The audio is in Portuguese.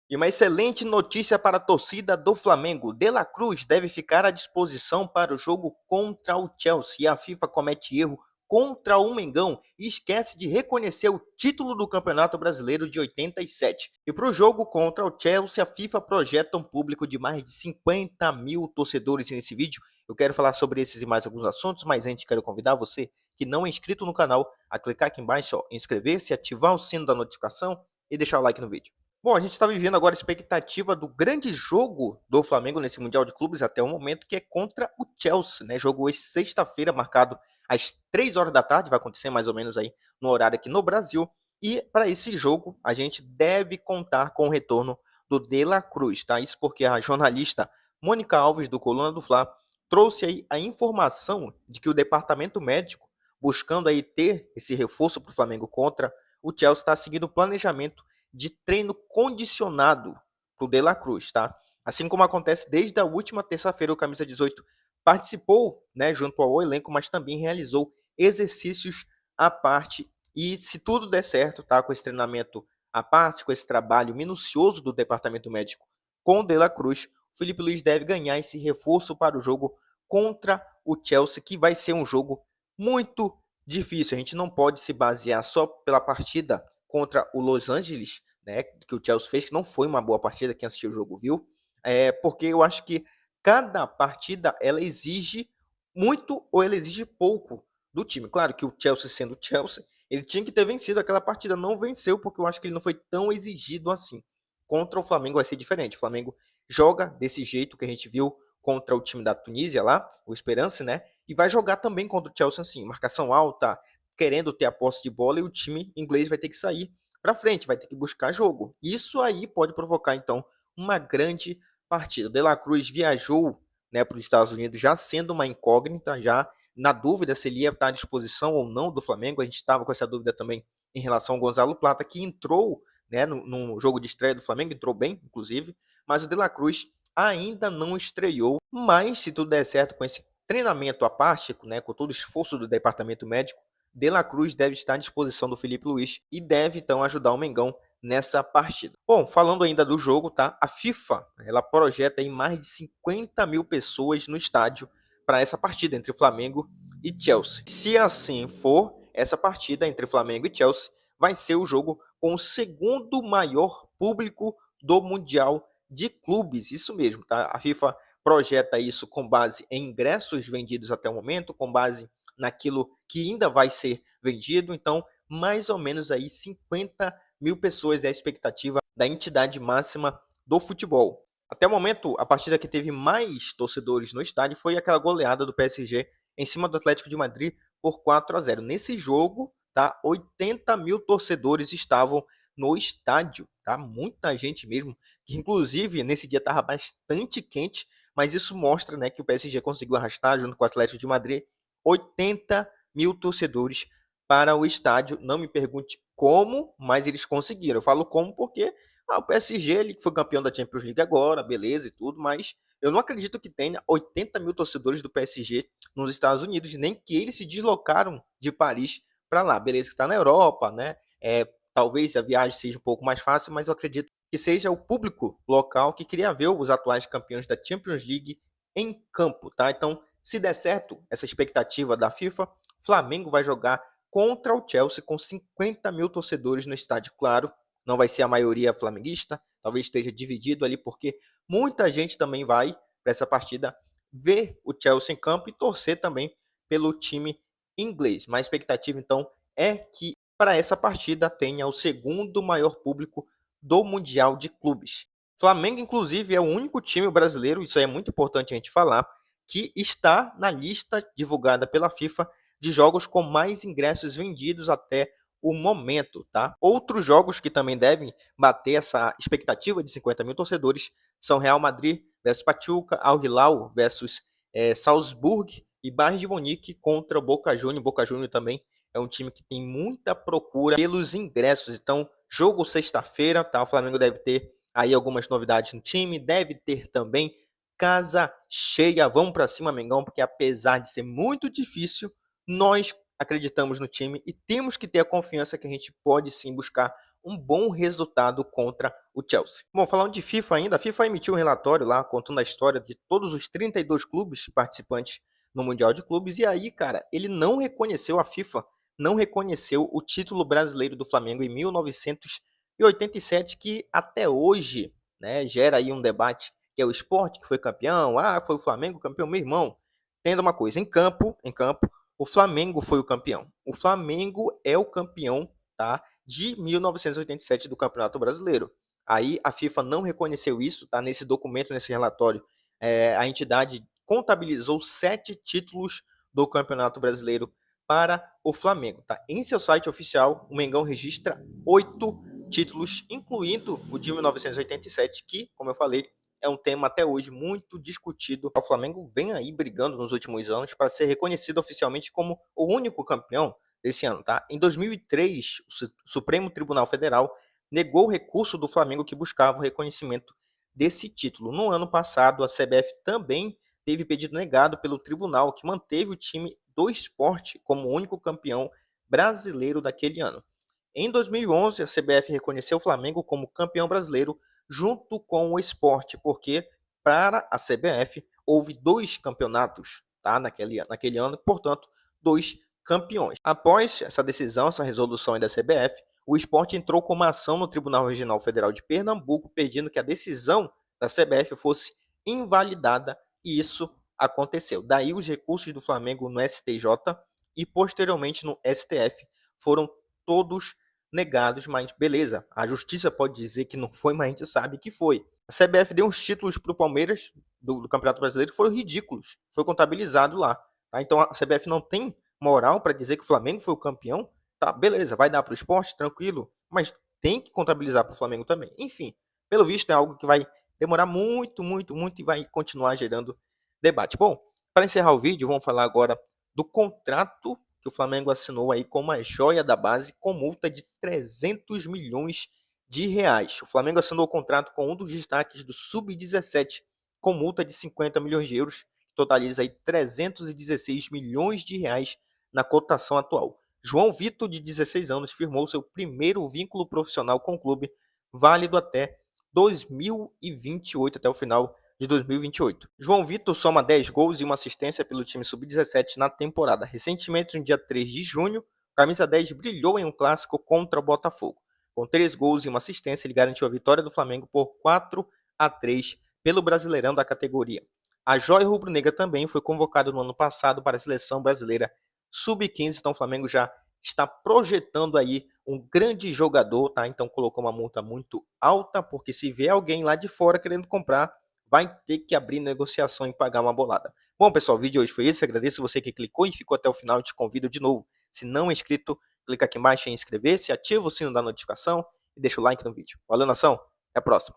E uma excelente notícia para a torcida do Flamengo. De La Cruz deve ficar à disposição para o jogo contra o Chelsea. E a FIFA comete erro contra o Mengão e esquece de reconhecer o título do Campeonato Brasileiro de 87. E para o jogo contra o Chelsea, a FIFA projeta um público de mais de 50 mil torcedores nesse vídeo. Eu quero falar sobre esses e mais alguns assuntos, mas antes quero convidar você que não é inscrito no canal a clicar aqui embaixo, inscrever-se, ativar o sino da notificação e deixar o like no vídeo. Bom, a gente está vivendo agora a expectativa do grande jogo do Flamengo nesse Mundial de Clubes até o momento, que é contra o Chelsea, né? Jogo esse sexta-feira, marcado às 3 horas da tarde, vai acontecer mais ou menos aí no horário aqui no Brasil. E para esse jogo, a gente deve contar com o retorno do De La Cruz, tá? Isso porque a jornalista Mônica Alves, do Coluna do Fla, trouxe aí a informação de que o departamento médico, buscando aí ter esse reforço para o Flamengo contra o Chelsea, está seguindo o planejamento de treino condicionado para o De La Cruz, tá? Assim como acontece desde a última terça-feira, o Camisa 18 participou, né, junto ao elenco, mas também realizou exercícios à parte. E se tudo der certo, tá, com esse treinamento à parte, com esse trabalho minucioso do departamento médico com o De La Cruz, o Felipe Luiz deve ganhar esse reforço para o jogo contra o Chelsea, que vai ser um jogo muito difícil. A gente não pode se basear só pela partida contra o Los Angeles, né, que o Chelsea fez, que não foi uma boa partida, quem assistiu o jogo viu, porque eu acho que cada partida ela exige muito ou ela exige pouco do time. Claro que o Chelsea sendo o Chelsea, ele tinha que ter vencido aquela partida, não venceu porque eu acho que ele não foi tão exigido assim. Contra o Flamengo vai ser diferente. O Flamengo joga desse jeito que a gente viu contra o time da Tunísia lá, o Esperance, né? E vai jogar também contra o Chelsea assim, marcação alta, querendo ter a posse de bola e o time inglês vai ter que sair para frente, vai ter que buscar jogo. Isso aí pode provocar então uma grande partida. O De La Cruz viajou, né, para os Estados Unidos já sendo uma incógnita, já na dúvida se ele ia estar à disposição ou não do Flamengo. A gente estava com essa dúvida também em relação ao Gonzalo Plata, que entrou, né, no jogo de estreia do Flamengo, entrou bem, inclusive, mas o De La Cruz ainda não estreou. Mas se tudo der certo com esse treinamento à parte, né, com todo o esforço do departamento médico, De La Cruz deve estar à disposição do Felipe Luiz e deve então ajudar o Mengão nessa partida. Bom, falando ainda do jogo, tá? A FIFA, ela projeta aí mais de 50 mil pessoas no estádio para essa partida entre Flamengo e Chelsea. Se assim for, essa partida entre Flamengo e Chelsea vai ser o jogo com o segundo maior público do Mundial de Clubes. Isso mesmo, tá? A FIFA projeta isso com base em ingressos vendidos até o momento, com base naquilo que ainda vai ser vendido. Então, mais ou menos aí 50 mil pessoas é a expectativa da entidade máxima do futebol. Até o momento, a partida que teve mais torcedores no estádio foi aquela goleada do PSG em cima do Atlético de Madrid por 4-0. Nesse jogo, tá, 80 mil torcedores estavam no estádio, tá? Muita gente mesmo, que inclusive nesse dia estava bastante quente, mas isso mostra, né, que o PSG conseguiu arrastar junto com o Atlético de Madrid 80 mil torcedores para o estádio. Não me pergunte como, mas eles conseguiram. Eu falo como porque o PSG ele foi campeão da Champions League agora, beleza e tudo, mas eu não acredito que tenha 80 mil torcedores do PSG nos Estados Unidos, nem que eles se deslocaram de Paris para lá. Beleza que está na Europa, né? Talvez a viagem seja um pouco mais fácil, mas eu acredito que seja o público local que queria ver os atuais campeões da Champions League em campo, tá? Então, se der certo essa expectativa da FIFA, Flamengo vai jogar contra o Chelsea com 50 mil torcedores no estádio. Claro, não vai ser a maioria flamenguista, talvez esteja dividido ali, porque muita gente também vai para essa partida ver o Chelsea em campo e torcer também pelo time inglês. Mas a expectativa, então, é que para essa partida tenha o segundo maior público do Mundial de Clubes. Flamengo, inclusive, é o único time brasileiro, isso é muito importante a gente falar, que está na lista divulgada pela FIFA de jogos com mais ingressos vendidos até o momento, tá? Outros jogos que também devem bater essa expectativa de 50 mil torcedores são Real Madrid versus Pachuca, Al Hilal versus Salzburg e Bayern de Munique contra o Boca Juniors. Boca Juniors também é um time que tem muita procura pelos ingressos. Então, jogo sexta-feira, tá? O Flamengo deve ter aí algumas novidades no time, deve ter também casa cheia. Vamos para cima, Mengão, porque apesar de ser muito difícil, nós acreditamos no time e temos que ter a confiança que a gente pode sim buscar um bom resultado contra o Chelsea. Bom, falando de FIFA ainda, a FIFA emitiu um relatório lá contando a história de todos os 32 clubes participantes no Mundial de Clubes, e aí, cara, ele não reconheceu, a FIFA não reconheceu o título brasileiro do Flamengo em 1987, que até hoje, né, gera aí um debate, que é o Sport que foi campeão, foi o Flamengo campeão, meu irmão. Entenda uma coisa, em campo, o Flamengo foi o campeão. O Flamengo é o campeão, tá, de 1987 do Campeonato Brasileiro. Aí a FIFA não reconheceu isso, tá? Nesse documento, nesse relatório, a entidade contabilizou 7 títulos do Campeonato Brasileiro para o Flamengo, tá? Em seu site oficial, o Mengão registra 8 títulos, incluindo o de 1987, que, como eu falei, é um tema até hoje muito discutido. O Flamengo vem aí brigando nos últimos anos para ser reconhecido oficialmente como o único campeão desse ano, tá? Em 2003, o Supremo Tribunal Federal negou o recurso do Flamengo que buscava o reconhecimento desse título. No ano passado, a CBF também teve pedido negado pelo tribunal, que manteve o time do Sport como o único campeão brasileiro daquele ano. Em 2011, a CBF reconheceu o Flamengo como campeão brasileiro junto com o Sport, porque para a CBF houve 2 campeonatos, tá, naquele ano, portanto, 2 campeões. Após essa decisão, essa resolução da CBF, o Sport entrou com uma ação no Tribunal Regional Federal de Pernambuco pedindo que a decisão da CBF fosse invalidada, e isso aconteceu. Daí os recursos do Flamengo no STJ e posteriormente no STF foram todos negados, mas beleza, a justiça pode dizer que não foi, mas a gente sabe que foi. A CBF deu uns títulos para o Palmeiras do Campeonato Brasileiro que foram ridículos, foi contabilizado lá. Tá? Então a CBF não tem moral para dizer que o Flamengo foi o campeão, tá? Beleza, vai dar para o esporte, tranquilo, mas tem que contabilizar para o Flamengo também. Enfim, pelo visto é algo que vai demorar muito, muito, muito e vai continuar gerando debate. Bom, para encerrar o vídeo, vamos falar agora do contrato que o Flamengo assinou aí com uma joia da base com multa de 300 milhões de reais. O Flamengo assinou o contrato com um dos destaques do Sub-17 com multa de 50 milhões de euros, que totaliza aí 316 milhões de reais na cotação atual. João Vitor, de 16 anos, firmou seu primeiro vínculo profissional com o clube, válido até 2028, até o final de 2028. João Vitor soma 10 gols e uma assistência pelo time sub-17 na temporada. Recentemente, no dia 3 de junho, o camisa 10 brilhou em um clássico contra o Botafogo. Com 3 gols e uma assistência, ele garantiu a vitória do Flamengo por 4-3 pelo Brasileirão da categoria. A joia rubro-negra também foi convocada no ano passado para a seleção brasileira sub-15, então o Flamengo já está projetando aí um grande jogador, tá? Então colocou uma multa muito alta, porque se vier alguém lá de fora querendo comprar, vai ter que abrir negociação e pagar uma bolada. Bom, pessoal, o vídeo de hoje foi esse. Agradeço você que clicou e ficou até o final. Eu te convido de novo. Se não é inscrito, clica aqui embaixo em inscrever-se, ativa o sino da notificação e deixa o like no vídeo. Valeu, nação. Até a próxima.